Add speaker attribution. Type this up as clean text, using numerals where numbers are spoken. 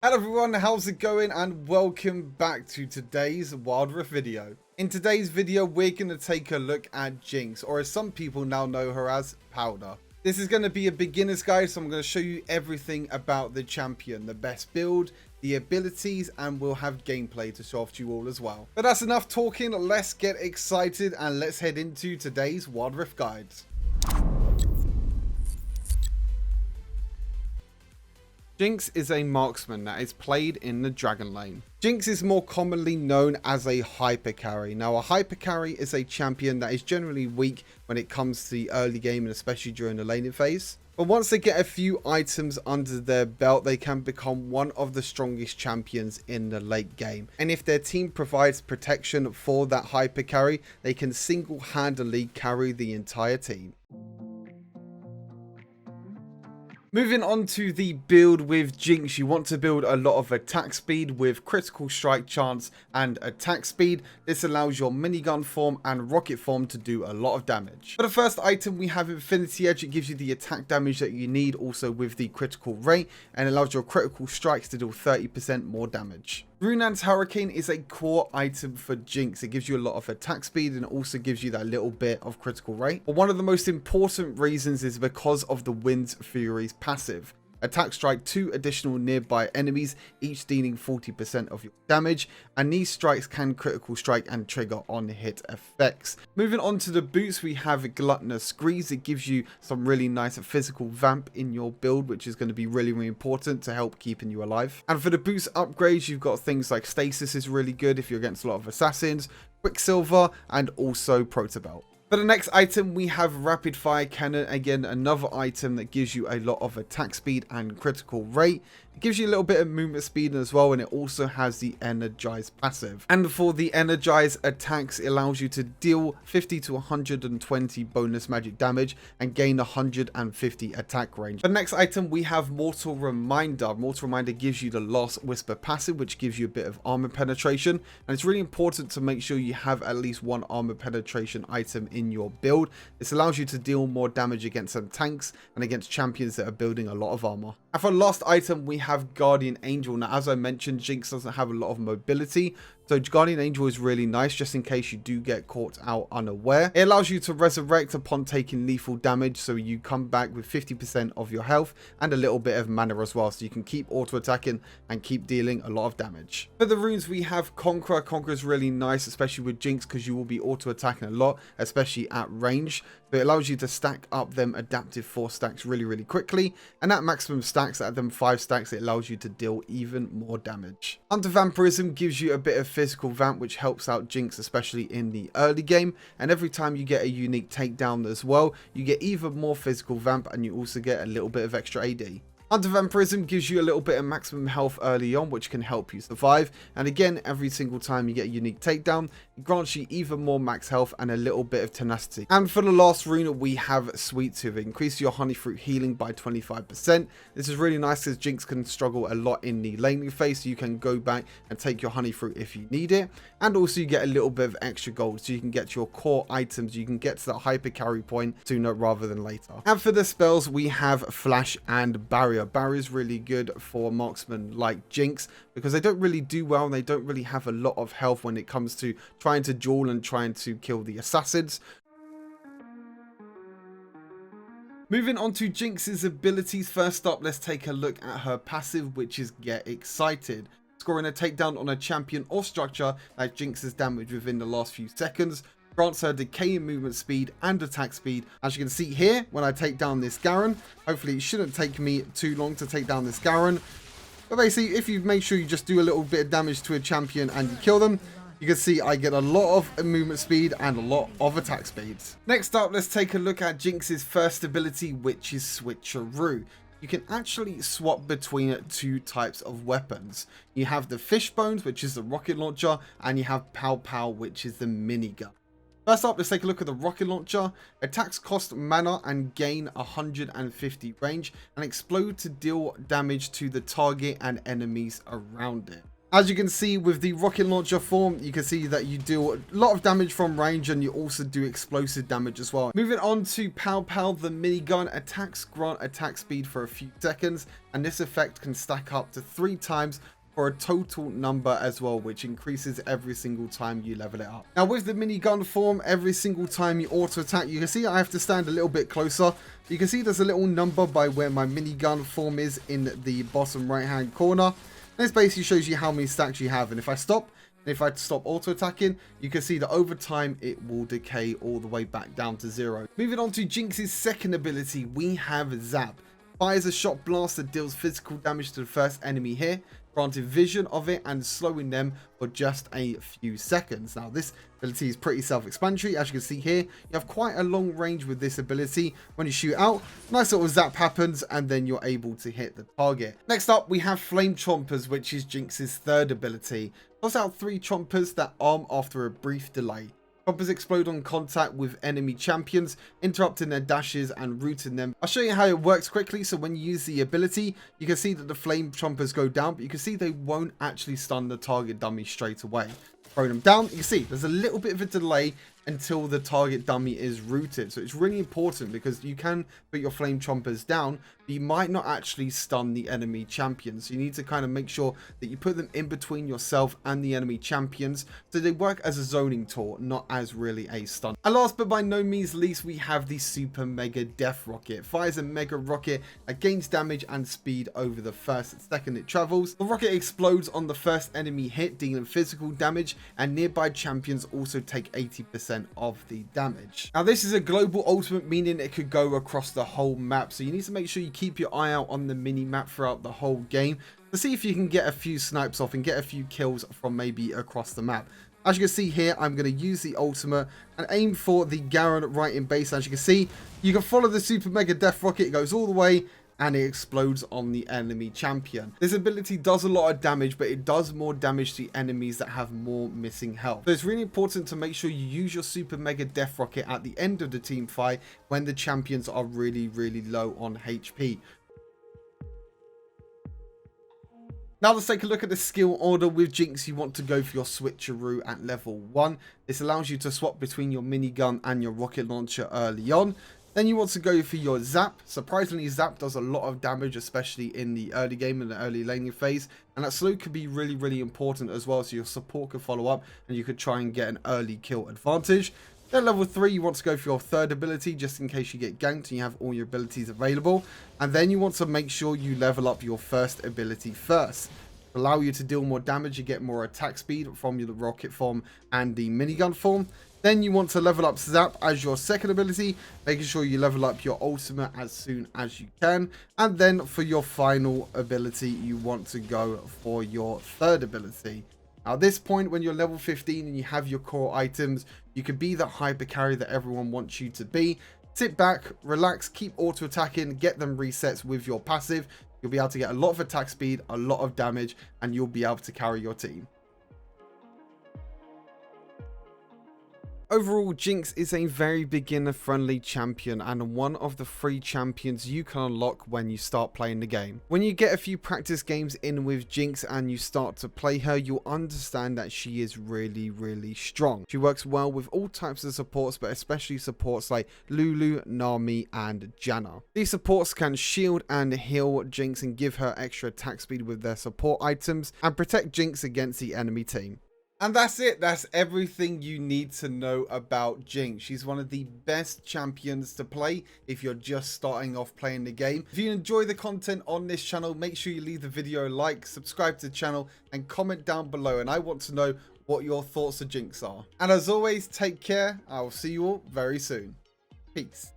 Speaker 1: Hello everyone, how's it going, and welcome back to today's Wild Rift video. In today's video we're going to take a look at Jinx, or as some people now know her as, Powder. This is going to be a beginner's guide, so I'm going to show you everything about the champion, the best build, the abilities, and we'll have gameplay to show off to you all as well. But that's enough talking, let's get excited and let's head into today's Wild Rift guides. Jinx is a marksman that is played in the Dragon lane. Jinx is more commonly known as a hyper carry. Now a hyper carry is a champion that is generally weak when it comes to the early game and especially during the laning phase. But once they get a few items under their belt, they can become one of the strongest champions in the late game. And if their team provides protection for that hyper carry, they can single-handedly carry the entire team. Moving on to the build with Jinx, you want to build a lot of attack speed with critical strike chance and attack speed. This allows your minigun form and rocket form to do a lot of damage. For the first item we have Infinity Edge. It gives you the attack damage that you need, also with the critical rate, and allows your critical strikes to deal 30% more damage. Runan's Hurricane is a core item for Jinx. It gives you a lot of attack speed and also gives you that little bit of critical rate. But one of the most important reasons is because of the Wind's Fury's passive. Attack strike 2 additional nearby enemies, each dealing 40% of your damage, and these strikes can critical strike and trigger on hit effects. Moving on to the boots, we have Gluttonous Squeeze. It gives you some really nice physical vamp in your build, which is going to be really important to help keeping you alive. And for the boots upgrades, you've got things like Stasis is really good if you're against a lot of assassins, Quicksilver, and also Protobelt. For the next item, we have Rapid Fire Cannon. Again, another item that gives you a lot of attack speed and critical rate. It gives you a little bit of movement speed as well, and it also has the Energize passive. And for the Energize attacks, it allows you to deal 50 to 120 bonus magic damage and gain 150 attack range. For the next item, we have Mortal Reminder. Mortal Reminder gives you the Lost Whisper passive, which gives you a bit of armor penetration. And it's really important to make sure you have at least one armor penetration item in your build. This allows you to deal more damage against some tanks and against champions that are building a lot of armor. And for the last item, we have Guardian Angel. Now, as I mentioned, Jinx doesn't have a lot of mobility, so Guardian Angel is really nice just in case you do get caught out unaware. It allows you to resurrect upon taking lethal damage, so you come back with 50% of your health and a little bit of mana as well, so you can keep auto attacking and keep dealing a lot of damage. For the runes, we have Conqueror. Conqueror is really nice, especially with Jinx, because you will be auto attacking a lot, especially at range. So it allows you to stack up them adaptive 4 stacks really quickly, and at maximum stacks, at them 5 stacks, it allows you to deal even more damage. Hunter Vampirism gives you a bit of physical vamp, which helps out Jinx, especially in the early game, and every time you get a unique takedown as well, you get even more physical vamp, and you also get a little bit of extra AD. Hunter Vampirism gives you a little bit of maximum health early on, which can help you survive. And again, every single time you get a unique takedown, it grants you even more max health and a little bit of tenacity. And for the last rune, we have Sweet Tooth. It increases your honey fruit healing by 25%. This is really nice because Jinx can struggle a lot in the laning phase, so you can go back and take your honey fruit if you need it. And also you get a little bit of extra gold, so you can get your core items. You can get to that hyper carry point sooner rather than later. And for the spells, we have Flash and Barrier. Barrier is really good for marksmen like Jinx because they don't really do well and they don't really have a lot of health when it comes to trying to duel and trying to kill the assassins. Moving on to Jinx's abilities, first up, let's take a look at her passive, which is Get Excited. Scoring a takedown on a champion or structure that Jinx has damaged within the last few seconds grants her decaying movement speed and attack speed. As you can see here, when I take down this Garen, hopefully it shouldn't take me too long to take down this Garen. But basically, if you make sure you just do a little bit of damage to a champion and you kill them, you can see I get a lot of movement speed and a lot of attack speeds. Next up, let's take a look at Jinx's first ability, which is Switcheroo. You can actually swap between 2 types of weapons. You have the Fish Bones, which is the rocket launcher, and you have Pow Pow, which is the minigun. First up, let's take a look at the rocket launcher. Attacks cost mana and gain 150 range and explode to deal damage to the target and enemies around it. As you can see with the rocket launcher form, you can see that you do a lot of damage from range and you also do explosive damage as well. Moving on to Pow Pow, the minigun attacks grant attack speed for a few seconds, and this effect can stack up to 3 times for a total number as well, which increases every single time you level it up. Now with the minigun form, every single time you auto attack, you can see I have to stand a little bit closer. You can see there's a little number by where my minigun form is in the bottom right hand corner. This basically shows you how many stacks you have, and if I stop auto attacking, you can see that over time it will decay all the way back down to 0. Moving on to Jinx's second ability, we have Zap. Fires a shot blast that deals physical damage to the first enemy here, granting vision of it and slowing them for just a few seconds. Now this ability is pretty self-explanatory. As you can see here, you have quite a long range with this ability. When you shoot out, nice little zap happens and then you're able to hit the target. Next up we have Flame Chompers, which is Jinx's third ability. Toss out 3 chompers that arm after a brief delay. Chompers explode on contact with enemy champions, interrupting their dashes and rooting them. I'll show you how it works quickly. So when you use the ability, you can see that the flame chompers go down, but you can see they won't actually stun the target dummy straight away. Throw them down, you can see there's a little bit of a delay until the target dummy is rooted. So it's really important because you can put your flame chompers down, but you might not actually stun the enemy champions. So you need to kind of make sure that you put them in between yourself and the enemy champions, so they work as a zoning tool, not as really a stun. And last but by no means least, we have the Super Mega Death Rocket. Fires a mega rocket that gains damage and speed over the first second it travels. The rocket explodes on the first enemy hit, dealing physical damage, and nearby champions also take 80% of the damage. Now this is a global ultimate, meaning it could go across the whole map, so you need to make sure you keep your eye out on the mini map throughout the whole game to see if you can get a few snipes off and get a few kills from maybe across the map. As you can see here, I'm going to use the ultimate and aim for the Garen right in base. As you can see, you can follow the Super Mega Death Rocket, it goes all the way and it explodes on the enemy champion. This ability does a lot of damage, but it does more damage to enemies that have more missing health. So it's really important to make sure you use your Super Mega Death Rocket at the end of the team fight when the champions are really low on HP. Now let's take a look at the skill order. With Jinx, you want to go for your switcheroo at level 1. This allows you to swap between your minigun and your rocket launcher early on. Then you want to go for your Zap. Surprisingly, Zap does a lot of damage, especially in the early game, in the early laning phase. And that slow could be really important as well, so your support could follow up and you could try and get an early kill advantage. Then level 3, you want to go for your third ability, just in case you get ganked and you have all your abilities available. And then you want to make sure you level up your first ability first. Allow you to deal more damage, you get more attack speed from the rocket form and the minigun form. Then you want to level up Zap as your second ability, making sure you level up your ultimate as soon as you can. And then for your final ability, you want to go for your third ability. Now at this point, when you're level 15 and you have your core items, you can be the hyper carry that everyone wants you to be. Sit back, relax, keep auto attacking, get them resets with your passive. You'll be able to get a lot of attack speed, a lot of damage, and you'll be able to carry your team. Overall, Jinx is a very beginner-friendly champion and one of the free champions you can unlock when you start playing the game. When you get a few practice games in with Jinx and you start to play her, you'll understand that she is really strong. She works well with all types of supports, but especially supports like Lulu, Nami, and Janna. These supports can shield and heal Jinx and give her extra attack speed with their support items and protect Jinx against the enemy team. And that's it. That's everything you need to know about Jinx. She's one of the best champions to play if you're just starting off playing the game. If you enjoy the content on this channel, make sure you leave the video a like, subscribe to the channel, and comment down below. And I want to know what your thoughts of Jinx are. And as always, take care. I will see you all very soon. Peace.